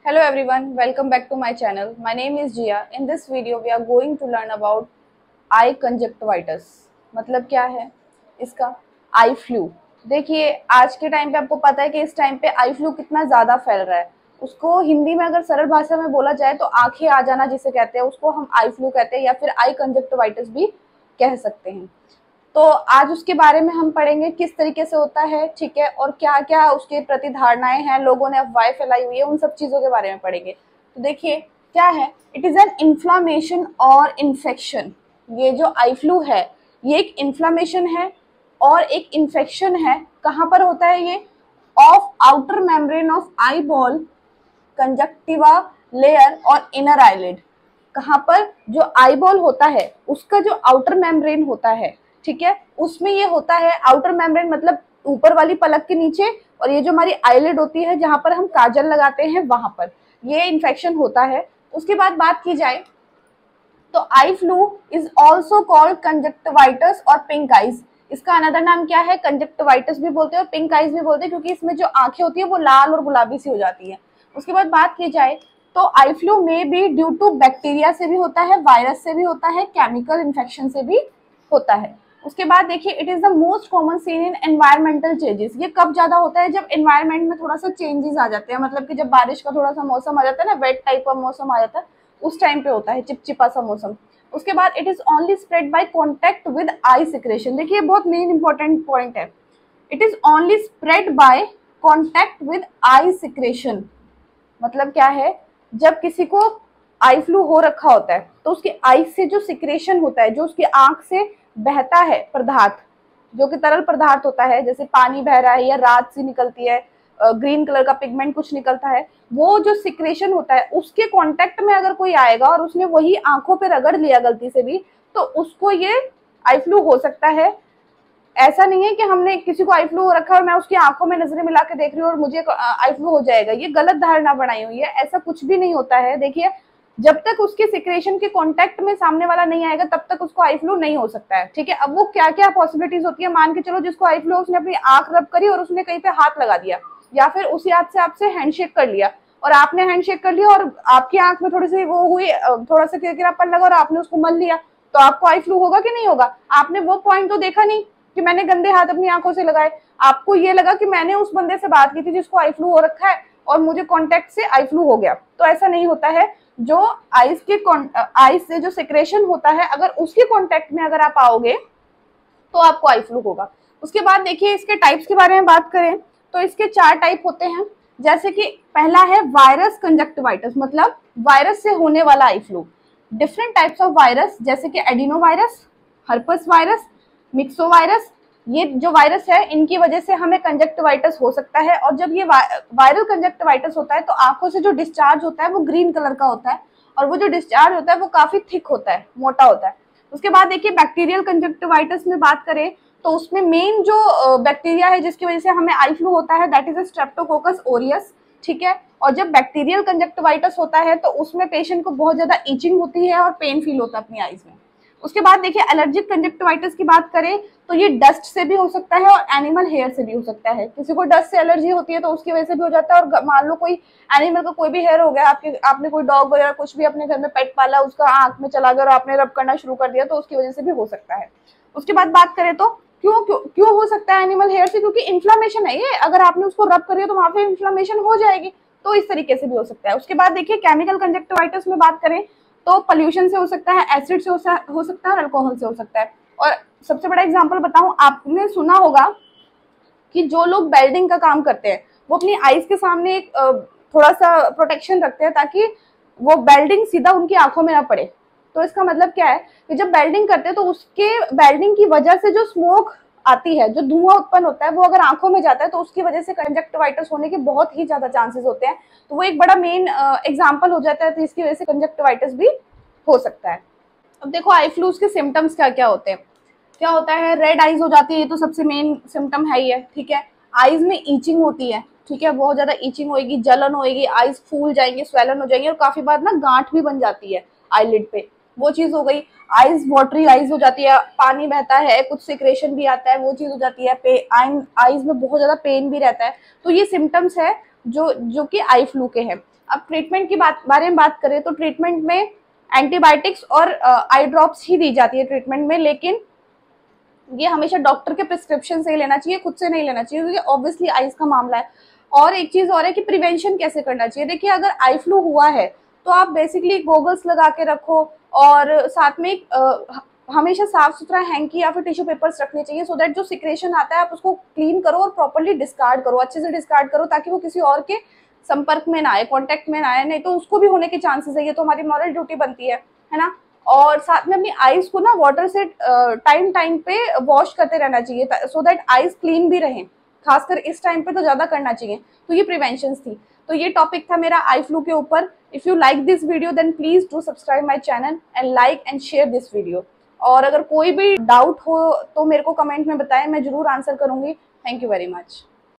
Hello everyone, welcome back to my channel. My name is Jia. In this video we are going to learn about eye conjunctivitis. मतलब क्या है इसका? Eye flu. देखिए आज के time पे आपको पता है कि इस टाइम पे आई फ्लू कितना ज़्यादा फैल रहा है। उसको हिंदी में अगर सरल भाषा में बोला जाए तो आंखें आ जाना जिसे कहते हैं उसको हम आई फ्लू कहते हैं या फिर आई कंजक्टिवाइटिस भी कह सकते हैं। तो आज उसके बारे में हम पढ़ेंगे किस तरीके से होता है, ठीक है, और क्या क्या उसके प्रति धारणाएं हैं, लोगों ने अफवाहें फैलाई हुई है, उन सब चीज़ों के बारे में पढ़ेंगे। तो देखिए क्या है, इट इज़ एन इन्फ्लामेशन और इन्फेक्शन। ये जो आई फ्लू है ये एक इन्फ्लामेशन है और एक इन्फेक्शन है। कहाँ पर होता है ये? Of outer membrane of eye ball, conjunctiva layer और इनर आईलिड। कहाँ पर? जो आई बॉल होता है उसका जो आउटर मेम्ब्रेन होता है, ठीक है, उसमें ये होता है। आउटर मेम्ब्रेन मतलब ऊपर वाली पलक के नीचे, और ये जो हमारी आईलिड होती है जहां पर हम काजल लगाते हैं वहां पर ये इन्फेक्शन होता है। उसके बाद बात की जाए तो eye flu is also called conjunctivitis और पिंक आइज। इसका अनदर नाम क्या है? कंजक्टिवाइटिस भी बोलते हैं और पिंक आइज भी बोलते हैं, क्योंकि इसमें जो आंखें होती है वो लाल और गुलाबी सी हो जाती है। उसके बाद बात की जाए तो आई फ्लू में भी ड्यू टू बैक्टीरिया से भी होता है, वायरस से भी होता है, केमिकल इन्फेक्शन से भी होता है। उसके बाद देखिए it is the most common seen in environmental changes. ये कब ज्यादा होता है? जब एनवायरमेंट में थोड़ा सा चेंजेस आ जाते हैं, मतलब कि जब बारिश का थोड़ा सा मौसम आ जाता है ना, वेट टाइप का मौसम आ जाता है, उस टाइम पे होता है, चिपचिपा सा मौसम। उसके बाद it is only spread by contact with I secretion. देखिए बहुत मेन इंपॉर्टेंट पॉइंट है, it is only spread by contact with I secretion. मतलब क्या है, जब किसी को आई फ्लू हो रखा होता है तो उसकी आई से जो सिक्रेशन होता है, जो उसकी आंख से बहता है पदार्थ, जो कि तरल पदार्थ होता है, जैसे पानी बह रहा है या रात सी निकलती है, ग्रीन कलर का पिगमेंट कुछ निकलता है, वो जो सिक्रेशन होता है उसके कांटेक्ट में अगर कोई आएगा और उसने वही आंखों पे रगड़ लिया गलती से भी, तो उसको ये आई फ्लू हो सकता है। ऐसा नहीं है कि हमने किसी को आई फ्लू हो रखा है और मैं उसकी आंखों में नजरें मिला के देख रही हूँ और मुझे आई फ्लू हो जाएगा, ये गलत धारणा बनाई हुई है। ऐसा कुछ भी नहीं होता है। देखिए जब तक उसके सिक्रेशन के कांटेक्ट में सामने वाला नहीं आएगा तब तक उसको आई फ्लू नहीं हो सकता है, ठीक है। अब वो क्या क्या पॉसिबिलिटीज होती है, मान के चलो जिसको आई फ्लू उसने अपनी आंख रब करी और उसने कहीं पे हाथ लगा दिया, या फिर उसी हाथ से आपसे हैंडशेक कर लिया और आपने हैंडशेक कर लिया और आपकी आंख में थोड़ी सी वो हुई, थोड़ा सा किरकिरापन लगा और आपने उसको मल लिया, तो आपको आई फ्लू होगा कि नहीं होगा? आपने वो पॉइंट तो देखा नहीं कि मैंने गंदे हाथ अपनी आंखों से लगाए, आपको ये लगा कि मैंने उस बंदे से बात की थी जिसको आई फ्लू हो रखा है और मुझे कांटेक्ट से आई फ्लू हो गया। तो ऐसा नहीं होता है। जो आइस से जो सिक्रेशन होता है, अगर उसके कांटेक्ट में अगर आप आओगे तो आपको आई फ्लू होगा। उसके बाद देखिए इसके टाइप्स के बारे में बात करें तो इसके 4 टाइप होते हैं। जैसे कि पहला है वायरस कंजक्टिवाइटिस, मतलब वायरस से होने वाला eye flu. Different types of virus जैसे कि adeno virus, herpes virus, myxo virus, ये जो वायरस है इनकी वजह से हमें कंजक्टिवाइटिस हो सकता है। और जब ये वायरल कंजक्टिवाइटिस होता है तो आंखों से जो डिस्चार्ज होता है वो ग्रीन कलर का होता है, और वो जो डिस्चार्ज होता है वो काफी थिक होता है, मोटा होता है। उसके बाद देखिए बैक्टीरियल कंजक्टिवाइटिस में बात करें तो उसमें मेन जो बैक्टीरिया है जिसकी वजह से हमें आई फ्लू होता है दैट इज स्ट्रेप्टोकोकस ओरियस, ठीक है। और जब बैक्टीरियल कंजक्टिवाइटिस होता है तो उसमें पेशेंट को बहुत ज्यादा ईचिंग होती है और पेन फील होता है अपनी आईज में। उसके बाद देखिए एलर्जिक कंजक्टिवाइटिस की बात करें तो ये डस्ट से भी हो सकता है और एनिमल हेयर से भी हो सकता है। किसी को डस्ट से एलर्जी होती है तो उसकी वजह से भी हो जाता है, और मान लो कोई एनिमल का कोई भी हेयर हो गया, आपने कोई डॉग वगैरह कुछ भी अपने घर में पेट पाला, उसका आंख में चला गया और आपने रब करना शुरू कर दिया तो उसकी वजह से भी हो सकता है। उसके बाद बात करें तो क्यों क्यों क्यों हो सकता है एनिमल हेयर से? क्योंकि इन्फ्लामेशन है ये, अगर आपने उसको रब करिए तो वहां पे इन्फ्लामेशन हो जाएगी, तो इस तरीके से भी हो सकता है। उसके बाद देखिए केमिकल कंजक्टिवाइटिस में बात करें तो पोल्यूशन से हो सकता है, एसिड से हो सकता है और अल्कोहल से हो सकता है। और सबसे बड़ा एग्जांपल बताऊं, आपने सुना होगा कि जो लोग वेल्डिंग का काम करते हैं वो अपनी आईज के सामने एक थोड़ा सा प्रोटेक्शन रखते हैं ताकि वो वेल्डिंग सीधा उनकी आंखों में ना पड़े। तो इसका मतलब क्या है कि जब वेल्डिंग करते हैं तो उसके वेल्डिंग की वजह से जो स्मोक आती है, जो धुआं उत्पन्न होता है, वो अगर आंखों में जाता है तो उसकी वजह से कंजक्टिवाइटिस होने के बहुत ही ज्यादा चांसेस होते हैं। तो वो एक बड़ा मेन एग्जाम्पल हो जाता है, तो इसकी वजह से कंजक्टिवाइटिस भी हो सकता है। अब देखो आई फ्लू के सिम्टम्स क्या क्या होते हैं। क्या होता है? रेड आइज हो जाती है, ये तो सबसे मेन सिम्टम है ही है, ठीक है। आइज में ईचिंग होती है, ठीक है, बहुत ज्यादा ईचिंग होगी, जलन होगी, आइज फूल जाएंगे, स्वेलन हो जाएंगे और काफी बार ना गांठ भी बन जाती है आईलिड पे। वो चीज हो गई। आईज वाटरी आईज हो जाती है, पानी बहता है, कुछ सिक्रेशन भी आता है, वो चीज हो जाती है। आईज में बहुत ज्यादा पेन भी रहता है। तो ये सिम्टम्स है जो कि आई फ्लू के हैं। अब ट्रीटमेंट की बारे में बात करें तो ट्रीटमेंट में एंटीबायोटिक्स और आई ड्रॉप्स ही दी जाती है ट्रीटमेंट में, लेकिन ये हमेशा डॉक्टर के प्रिस्क्रिप्शन से ही लेना चाहिए, खुद से नहीं लेना चाहिए, क्योंकि ऑब्वियसली आईज का मामला है। और एक चीज और है कि प्रिवेंशन कैसे करना चाहिए। देखिए, अगर आई फ्लू हुआ है तो आप बेसिकली गोगल्स लगा के रखो, और साथ में हमेशा साफ सुथरा हैंकी या फिर टिश्यू पेपर्स रखने चाहिए, सो दैट जो सिक्रेशन आता है आप उसको क्लीन करो और प्रॉपर्ली डिस्कार्ड करो, अच्छे से डिस्कार्ड करो, ताकि वो किसी और के संपर्क में ना आए, कॉन्टेक्ट में ना आए, नहीं तो उसको भी होने के चांसेस है। ये तो हमारी मॉरल ड्यूटी बनती है ना। और साथ में अपनी आईज को ना वाटर से टाइम टाइम पे वॉश करते रहना चाहिए, सो दैट आईज क्लीन भी रहें। खासकर इस टाइम पे तो ज्यादा करना चाहिए। तो ये प्रिवेंशन थी। तो ये टॉपिक था मेरा आई फ्लू के ऊपर। If you like this video then please do subscribe my channel and like and share this video. और अगर कोई भी डाउट हो तो मेरे को कमेंट में बताएं, मैं जरूर आंसर करूंगी। Thank you very much.